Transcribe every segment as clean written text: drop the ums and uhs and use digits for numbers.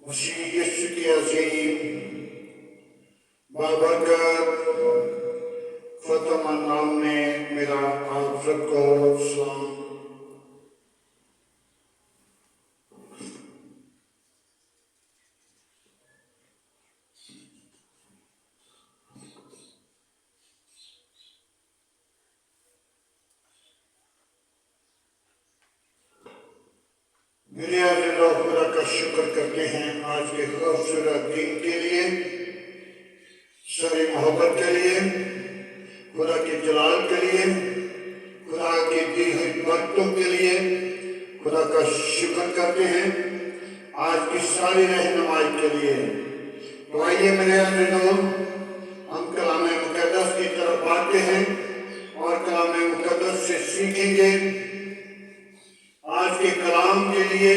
مسیح یسوع کی عظیم بابرکت فتح نام میں میرا آپ سب کو سلام۔ میرے عزیزو، خدا کا شکر کرتے ہیں آج کے خوبصورت دن کے لیے، ساری محبت کے لیے، خدا کے جلال کے لیے، خدا کی دی ہوئی برکتوں کے لیے خدا کا شکر کرتے ہیں، آج کی ساری رہنمائی کے لیے۔ تو آئیے میرے عزیزو، ہم کلام مقدس کی طرف بڑھتے ہیں اور کلام مقدس سے سیکھیں گے۔ آج کے کلام کے لیے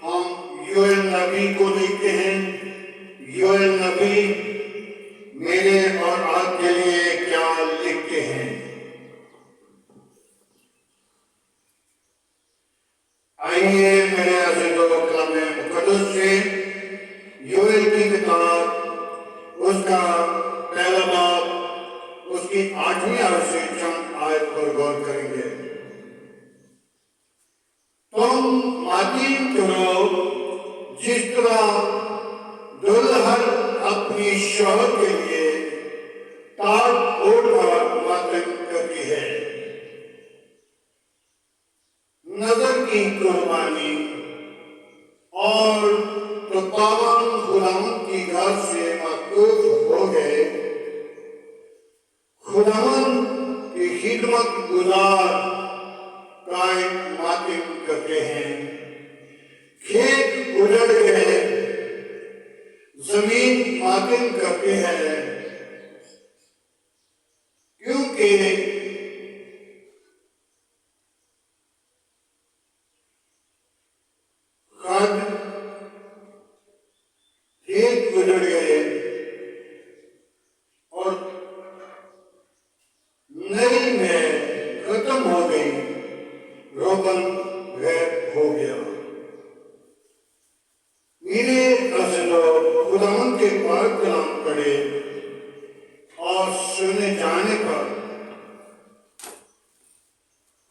ہم یوئیل نبی کو دیکھتے ہیں۔ یوئیل نبی میرے اور آپ کے لیے کیا لکھتے ہیں؟ آئیے میرے عزیزو، کلام مقدس سے یوئیل کی کتاب، اس کا پہلا باب، اس کی 8ویں آیت سے چند آیت پر غور کریں گے۔ تم ماتم کرو جس طرح دلہن اپنی شوہر کے لیے تاج اوڑھ کر ماتم کرتی ہے۔ نظر کی قربانی اور تو پاون خداوند کی گھر سے معطوف ہو گئے، خداوند کی خدمت گزار قائم ماتم کرتے ہیں۔ کھیت اجڑ گئے، زمین ماتم کرتے ہیں، کیونکہ کھیت اجڑ گئے اور نئی میں ختم ہو گئی، روبن غائب ہو گیا۔ میرے عزیزو، خداوند کے پاک کلام پڑھے اور سنے جانے پر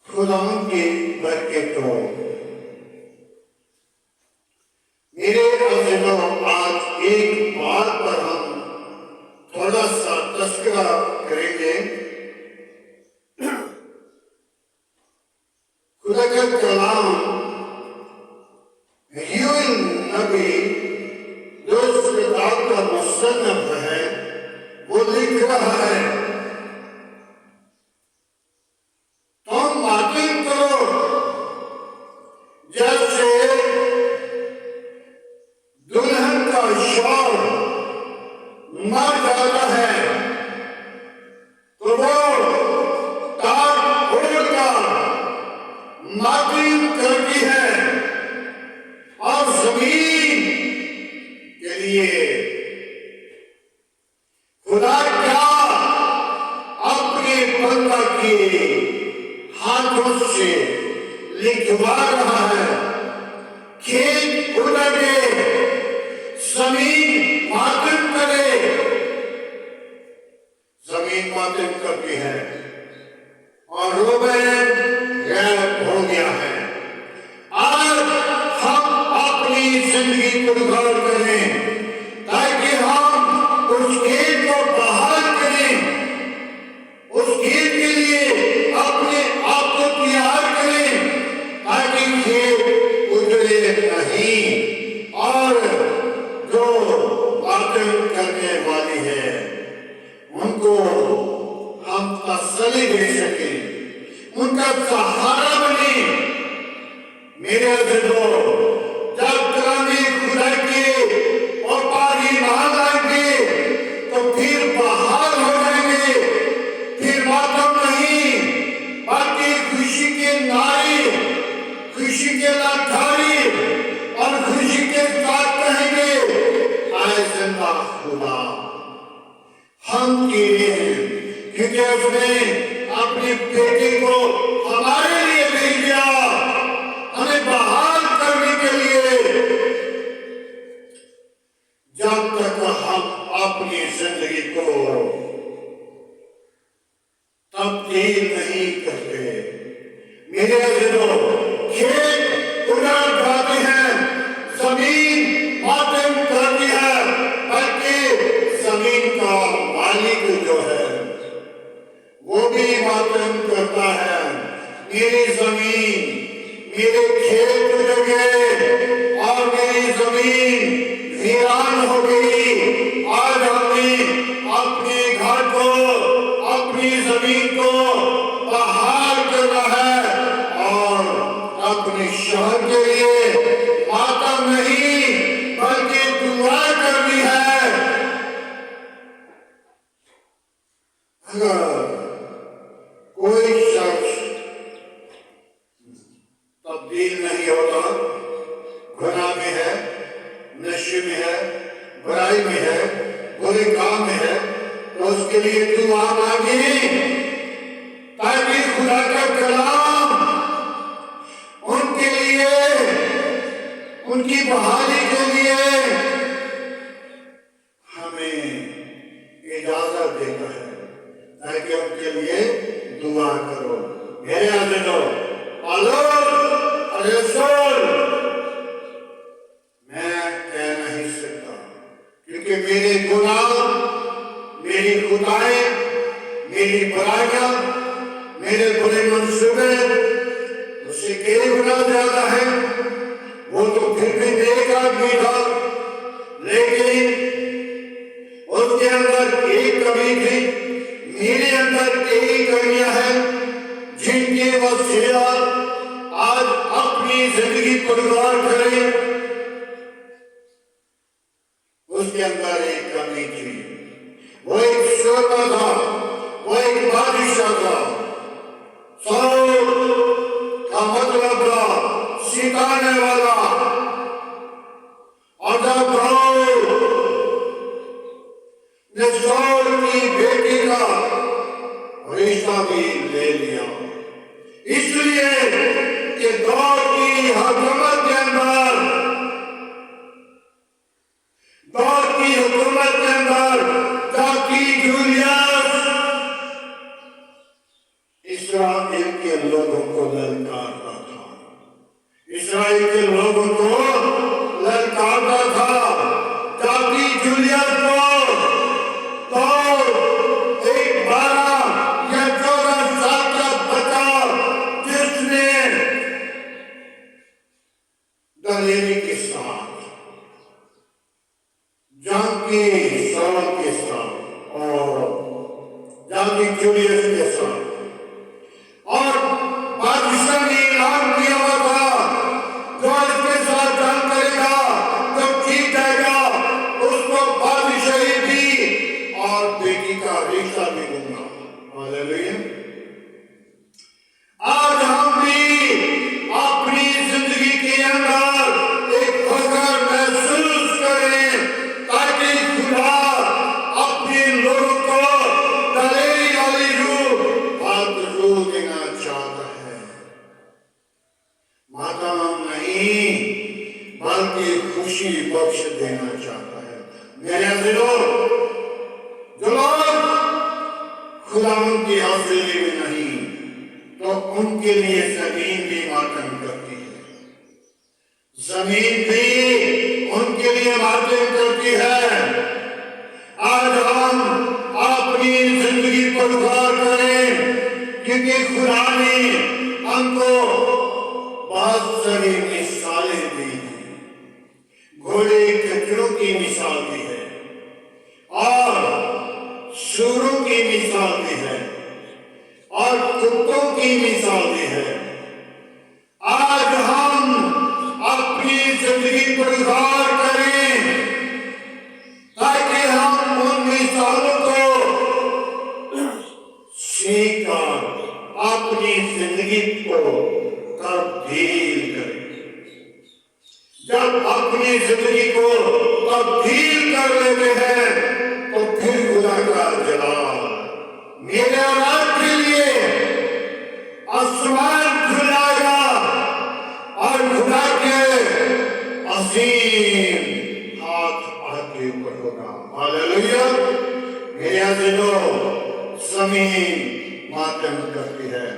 خداوند کی برکت ہو۔ میرے عزیزو، آج ایک بات پر ہم تھوڑا سا تذکرہ کریں گے۔ خدا کا کلام یوئیل نبی جو اس کتاب کا مصنف ہے، وہ لکھ رہا ہے، تم ماتم کرو جیسے دلہن کا شوہر مر جاتا ہے تو وہ تاج اوڑھ کر ماتم کرتی ہے، اور زمین کے لیے خدا کیا اپنے بندہ کے ہاتھوں سے لکھوا رہا ہے۔ کھیت اجڑ گئے، زمین ماتم کرے، زمین ماتم کرتی ہے اور روبن غائب ہو گیا ہے۔ آج ہم اپنی زندگی کو غور کریں تاکہ ہم اس کھیت کو بحال کریں، اس کھیت کے لیے اپنے آپ کو تیار کریں تاکہ کھیت اجڑے نہیں، اور جو ماتم کرنے والی ہے ان کو ہم تسلی دے سکیں، ان کا سہارا بنیں۔ میرے عزیزو، جب کلام خدا کے اور پار ایمان آئیں گے تو پھر بحال ہو جائیں گے، پھر ماتم نہیں بلکہ خوشی کے نعرے، خوشی کے للکارے اور خوشی کے ساتھ کہیں گے، اے زندہ خدا ہم تیرے ہیں، کیونکہ اس نے اپنے بیٹے کو ہمارے لیے بھیج دیا، ہمیں بحال کرنے کے کھیت اجاڑ جاتے ہیں، زمین ماتم کرتی ہے، بلکہ زمین کا مالک جو ہے وہ بھی ماتم کرتا ہے۔ میری زمین، میرے کھیت اجڑ گئے اور میری زمین ویران ہو گئی۔ آج ہم نے اپنے گھر کو، اپنی زمین کو بحال کرنا ہے اور اپنے شہر کے لیے ماتم نہیں بلکہ دعا کرنی ہے۔ اگر کوئی شخص تبدیل نہیں ہوتا، گناہ میں ہے، نشے میں ہے، برائی میں ہے، برے کام میں ہے، تو اس کے لیے دعا مانگی تاکہ خدا کا کلام ان کے لیے، ان کی بحالی کے لیے ہمیں اجازت دیتا ہے تاکہ ان کے لیے دعا کرو۔ میرے عزیزو، میں کہہ نہیں سکتا کیونکہ میرے گناہ، میری خطائیں، میری برائیاں، میرے برے منصوبے اس سے کئی گنا زیادہ ہیں۔ وہ تو پھر بھی نیک آدمی تھا، لیکن اس کے اندر ایک کمی تھی، میرے اندر کئی کمیاں ہیں جن کے وسیلہ آج اپنی زندگی پروار کریں۔ اس کے اندر ایک کمی تھی، وہ ایک شعبہ تھا، وہ ایک بادشاہ تھا۔ ساؤل کا مطلب تھا ستانے والا، اور جب داؤد نے ساؤل کی بیٹی کا رشتہ بھی لے لیا، اس لیے کہ داؤد کی حکومت کے اندر، داؤد کی حکومت کے اندر جاتی جولیس اسرائیل کے لوگوں کو للکارتا تھا، اسرائیل کے لوگوں کو للکارتا تھا۔ جاتی جولیس کو داؤد ایک 12 یا 14 سال کا بچہ جس نے دلیری کے ساتھ، جنگ کی سڑک کے ساتھ اور جاتی جولیس کے ساتھ، اور بادشاہ نے اعلان کیا ہوا تھا جو اس کے ساتھ جنگ کرے گا، جو جیت جائے گا، اس کو بادشاہی بھی اور بیٹی کا رشتہ بھی دوں گا۔ ہاللیلویا۔ آج ہم بھی اپنی زندگی کے اندر ایک فخر محسوس کریں تاکہ خدا اپنے لوگوں کو دلیری والی روح دینا چاہتا ہے۔ ماتم نہیں بلکہ خوشی بخش دینا چاہتا ہے۔ میرے عزیزو، جو لوگ خدا ان کی حاضری میں نہیں تو ان کے لیے زمین بھی ماتم کرتی ہے، زمین بھی ان کے لیے ماتم کرتی ہے۔ آج ہم اپنی زندگی پر غور کریں کیونکہ خدا نے ہم کو بہت ساری مثالیں دی ہیں۔ گھوڑے کچروں کی مثال دی ہے اور سوروں کی مثال دی ہے اور کتوں کی مثال دی ہے۔ آج ہم اپنی زندگی پر غور کریں تاکہ ہم ان مثالوں کو سیکھ کر اپنی زندگی کو تبدیل کریں۔ جب اپنی زندگی کو تبدیل کر لیتے ہیں تو پھر خدا کا جلال میرے اور آپ کے لیے آسمان کھلائے گا اور خدا کے عظیم ہاتھ آپ کے اوپر ہوگا۔ ہاللیلویا۔ میرے عزیزو، زمین ماتم کرتی ہے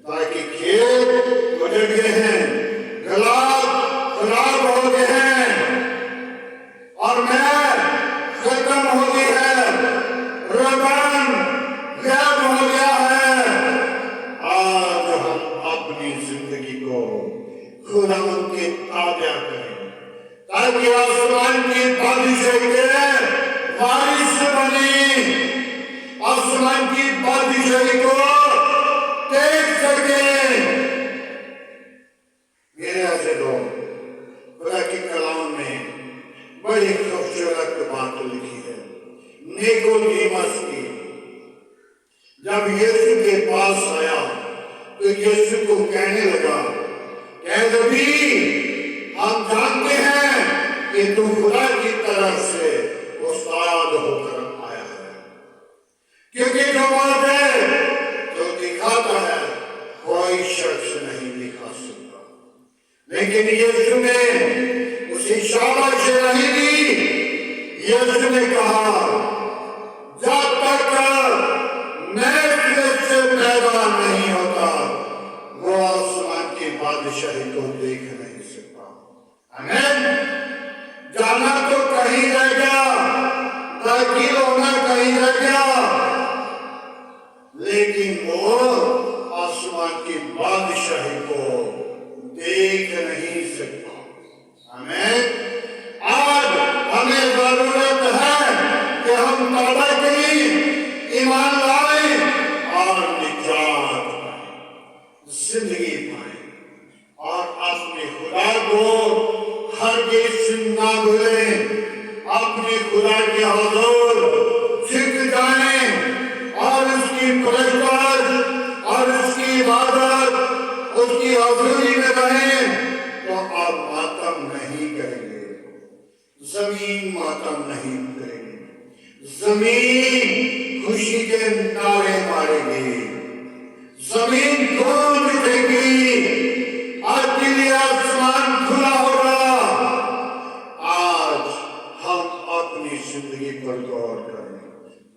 تاکہ کھیت اجڑ گئے ہیں خدا ان کے تابع کرے تاکہ آسمان کی بادشاہی کے وارث بنے، آسمان کی بادشاہی کو دیکھ سکیں۔ میرے عزیزو، خدا کی کلام میں بڑی خوبصورت بات لکھی ہے نیکودیمس کی۔ جب یسوع کے پاس آیا تو یسوع کو کہنے لگا کہ نبی، ہم جانتے ہیں کہ تو خدا کی طرف سے استاد ہو کر آیا ہے، کیونکہ جو وعدے جو دکھاتا ہے کوئی شخص نہیں دکھا سکتا۔ لیکن یسوع نے اسے شاباشی نہیں دی۔ یسوع نے کہا، جب تک نئے دل سے پیدا نہیں ہوتا وہ آسمان کی بادشاہی کو دیکھ نہیں سکتا۔ آمین۔ جانا تو کہیں رہ گیا، داخل ہونا کہیں رہ گیا، لیکن وہ آسمان کی بادشاہی کو دیکھ نہیں سکتا۔ آمین۔ آج ہمیں ضرورت ہے کہ ہم توبہ کریں، ایمان لائیں اور نجات پائیں، زندگی پائیں، اور اپنے خدا کو ہرگز نہ بھولیں، اپنے خدا کے حضور جھک جائیں اور اس کی پرستش اور اس کی عبادت، اس کی حضوری میں رہیں، تو آپ ماتم نہیں کریں گے، زمین ماتم نہیں کریں گے، زمین خوشی کے نعرے مارے گی، زمین گونج اٹھے گی، آپ کے لیے آسمان کھلا ہوگا۔ آج ہم اپنی زندگی پر غور کریں۔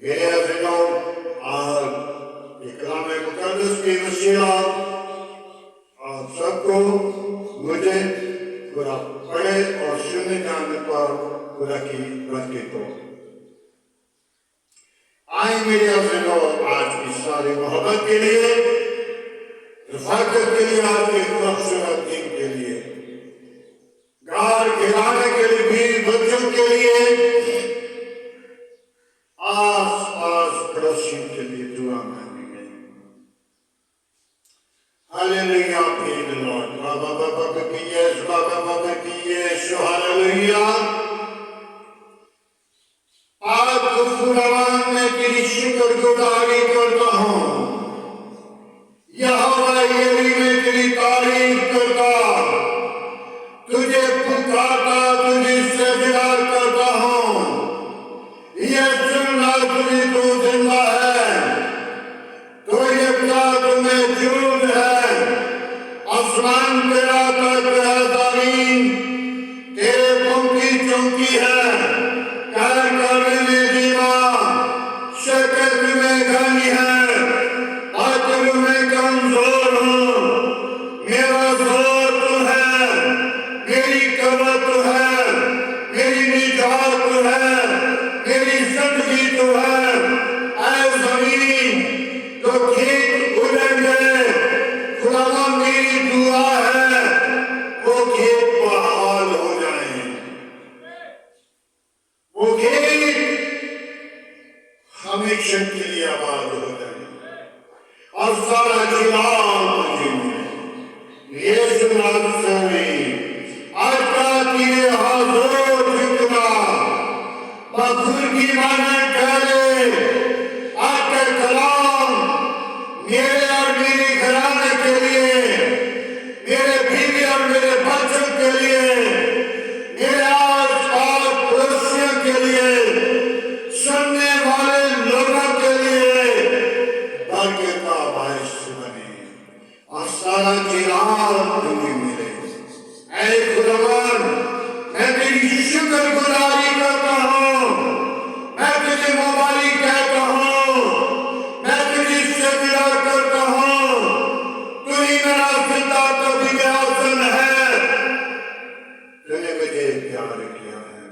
میرے عزیزو، آج کلام مقدس کی وسیلہ آپ سب کو مجھے خدا پڑھے اور سننے جانے پر خدا کی برکت ہو۔ آئیں میرے عزیزو، آج کی ساری محبت کے لیے، رفاقت کے لیے، آج کے خوبصورت دن کے لیے، گھر گھرانے کے لیے، بیوی بچوں کے لیے، آس پاس پڑوسیوں کے لیے دعا مانگیں گے۔ ہاللویا، پریز دی لارڈ۔ بابا بابا کی یس، بابا بابا کی یس، ہاللویا۔ آج خداوند میں تیری شکر گزاری کرتا ہوں، یہوہ یری میں تیری تعریف کرتا، تجھے پکارتا، تجھے سجدہ کرتا ہوں۔ یہ سننا تجھے تو زندہ ہے، تو یکتا تمہیں جود ہے، آسمان تیرا تخت ہے زمین تیرے پاؤں کی چوکی ہے۔ ہمیشہ کے لیے آباد ہو جائے اور سارا جلال مجھے ملے۔ یہ سنات سوئی آج کا تیرے حضور جھکنا مغفور کی مانا کرے۔ آج کا کلام میرے اور میرے گھرانے کے لیے، میرے بیوی اور میرے بچوں کے لیے، میرے آس پاس پڑوسیوں کے لیے، سننے والے لوگوں کے لیے برکت کا باعث بنے اور سارا جلال تمہیں ملے۔ اے خداوند، میں تیری شکر گزاری کرتا ہوں، میں تجھے مبارک کہتا ہوں، میں تجھے سجدہ کرتا ہوں۔ تو ہی میرا زندہ طبیب حسن ہے، تو نے مجھے پیار کیا ہے۔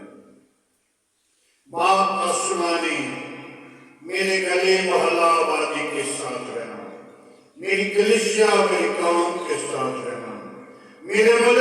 باپ آسمانی، میرے گلے محلہ آبادی کے ساتھ رہنا، میری کلیسیا میری قوم کے ساتھ رہنا، میرے ملک